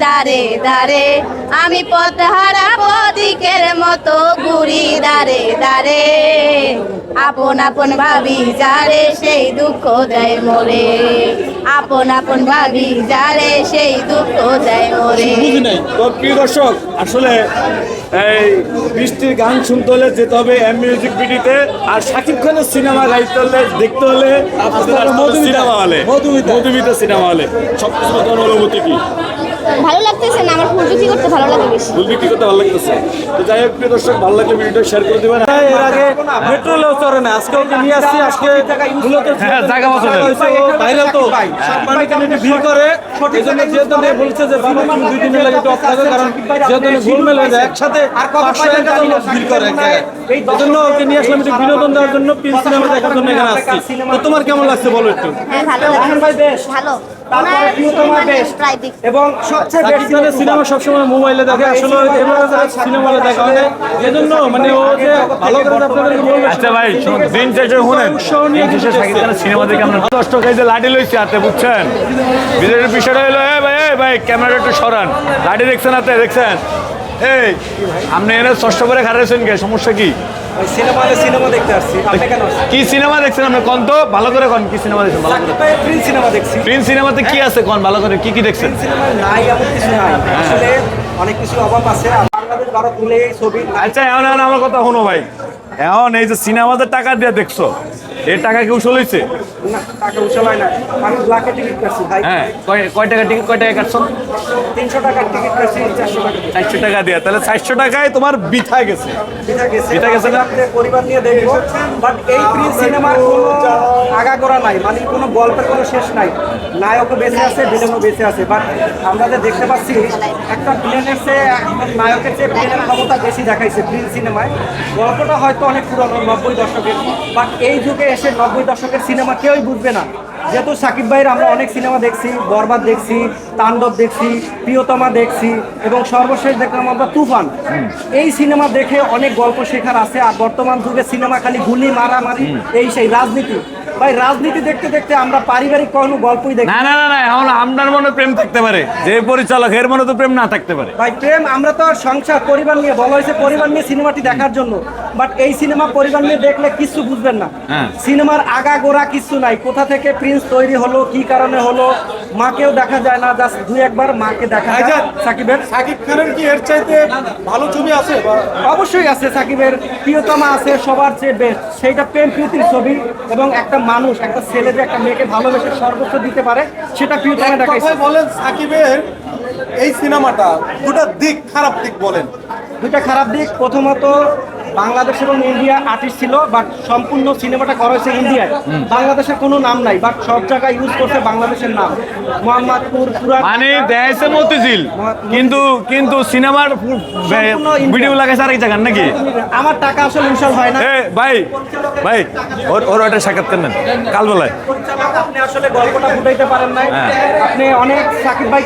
দারে দারে, আমি পথহারা পথিকের মতো ঘুরি দারে দারে। আপন আপন ভাবি যারে সেই দুঃখ দেয় মোরে, আপন আপন ভাবি যারে সেই দুঃখ দেয় মোরে। তো প্রিয় দর্শক, আসলে এই বৃষ্টির গান শুনতে হলে যেতে হবে এম মিউজিক বিডিতে, আর শাকিব খানের সিনেমা গাইতে হলে দেখতে হলে সিনেমা হলে, মধুমিতা সিনেমা হলে। সবকিছু অনুভূতি কি? ভালো লাগতেছে না, আমার ফুল বিক্রি করতে ভালো লাগে বেশি। ফুল বিক্রি করতে ভালো লাগতেছে। তো যাই হোক প্রিয় দর্শক, ভালো লাগলে ভিডিওটা শেয়ার করে দেবেন। এর আগে মেট্রো রেলও চলে না, আজকে ওকে নিয়ে আসছি। আজকে মূলত জায়গা মতো ভাইরাল তো মানুষ একটু ভিড় করে, এই জন্য যেহেতু বলছে যে বাবা তুমি 2 দিনের লাগে একটু অফ থাকো, কারণ যেহেতু গোলমেল হয়ে যায় একসাথে 500 লোক ভিড় করে এক জায়গায়। এই জন্য ওকে নিয়ে আসলাম একটু বিনোদন দেওয়ার জন্য, প্রিন্স সিনেমা দেখার জন্য এখানে আসছি। তো তোমার কেমন লাগছে বলো একটু। হ্যাঁ ভালো লাগছে ভাই, বেশ ভালো। তারপরে প্রিয়তমা বেশ, এবং সবচেয়ে বেশি সিনেমা সবসময় মোবাইলে দেখে, আসলে এভাবে সিনেমা হলে দেখা হয় না। এজন্য মানে ও যে ভালো করে আপনাদের বলবে। আচ্ছা ভাই, দিন শেষে শুনেন, দিন শেষে শাকিব খানের সিনেমা দেখে আমরা 10 টাকায় যে লাঠি লইছি হাতে, বুঝছেন? বিজেপির বিষয়টা হলো, এই ভাই ক্যামেরা একটু সরান, লাঠি দেখছেন হাতে, দেখছেন? এই আপনি এনে কষ্ট করে খারাইছেন কে? সমস্যা কি? সিনেমা দেখতে আসছি। আপনি কেন আসছেন? কি সিনেমা দেখছেন আপনি? কোন তো ভালো করে কোন, কি সিনেমা দেখছেন? ভালো করে প্রিন্স সিনেমা দেখছি। প্রিন্স সিনেমাতে কি আছে কোন, ভালো করে কি কি দেখছেন? সিনেমা নাই এমন কিছু নাই, আসলে অনেক কিছু অভাব আছে। বাংলাদেশ ভারত মিলে এই ছবি। আচ্ছা এখন আমার কথা শোনো ভাই, এখন এই যে সিনেমাতে টাকা দিয়ে দেখছো, এই টাকা কি উসল হয়েছে? না, টাকা উছালাই না, আমি ব্ল্যাকে টিকিট কাটছি ভাই। হ্যাঁ, কয় টাকা টিকিট, কয় টাকা কাটছো? 300 টাকার টিকিট কাটছি 400 টাকা। 400 টাকা দিয়ে, তাহলে 400 টাকায় তোমার বিথা গেছে। এটা গেছে না, আপনি পরিবার নিয়ে দেখবো। বাট এই প্রিন্স সিনেমার কোনো আগাগোড়া নাই, মানে কোনো গল্পের কোনো শেষ নাই। নায়কও বেঁচে আছে, ভিলেনও বেঁচে আছে। বাট আমরা যে দেখতে পাচ্ছি, একটা ভিলেনের চেয়ে নায়কের চেয়ে ভিলেনের ক্ষমতা বেশি দেখাইছে প্রিন্স সিনেমায়। গল্পটা হয়তো অনেক পুরনো, 90 দশকের, বাট এই যুগে এসে 90 দশকের সিনেমা কেউই বুঝবে না। যেহেতু সাকিব ভাইয়ের আমরা অনেক সিনেমা দেখছি, বরবাদ দেখছি, তাণ্ডব দেখছি, প্রিয়তমা দেখছি, এবং সর্বশেষ দেখলাম আমরা তুফান। এই সিনেমা দেখে অনেক গল্প শেখার আছে। আর বর্তমান যুগে সিনেমা খালি গুলি মারামারি, এই সেই রাজনীতি। ভাই রাজনীতি দেখতে দেখতে আমরা পারিবারিক কোনো গল্পই দেখি না না না না, এখন আপনার মনে প্রেম থাকতে পারে, যে পরিচালক এর মনে তো প্রেম না থাকতে পারে। ভাই প্রেম, আমরা তো সংসার পরিবার নিয়ে, বলা হয়েছে পরিবার নিয়ে সিনেমাটি দেখার জন্য। বাট এই সিনেমা পরিবার নিয়ে দেখলে কিছু বুঝবেন না। সিনেমার আগা গোড়া কিছু নাই, কোথা থেকে প্রিন্স তৈরি হলো, কি কারণে হলো, মাকেও দেখা যায় না, জাস্ট 2-1 মাকে দেখা যায়। সাকিব খানের কি এর চাইতে ভালো ছবি আছে? অবশ্যই আছে, সাকিবের প্রিয়তমা আছে সবার চেয়ে বেস্ট। সেইটা প্রেম প্রীতির ছবি, এবং একটা মানুষ, একটা ছেলে যে একটা মেয়েকে ভালোবেসে সর্বোচ্চ দিতে পারে, সেটা প্রিয়তমা দেখাইছে। বলেন সাকিবের এই সিনেমাটা দুটা দিক, খারাপ দিক বলেন। দুইটা খারাপ দিক, প্রথমত বাংলাদেশ এবং ইন্ডিয়া আর্টিস্ট ছিল, বাট সম্পূর্ণ সিনেমাটা করা হয়েছে ইন্ডিয়ায়। বাংলাদেশের কোনো নাম নাই, বাট সব জায়গায় ইউজ করছে বাংলাদেশের নাম। মোহাম্মদপুর মানে দেয়ছে মতিঝিল, কিন্তু সিনেমার ভিডিও লাগাইছে আরেক জায়গার নাকি? আমার টাকা আসলে ইনশাল হয় না। ভাই ভাই, ওর একটা সাক্ষাৎকার নেন কাল বেলায়। আপনি আসলে গল্পটা ফুটাইতে পারেন নাই। আপনি অনেক সাকিব ভাই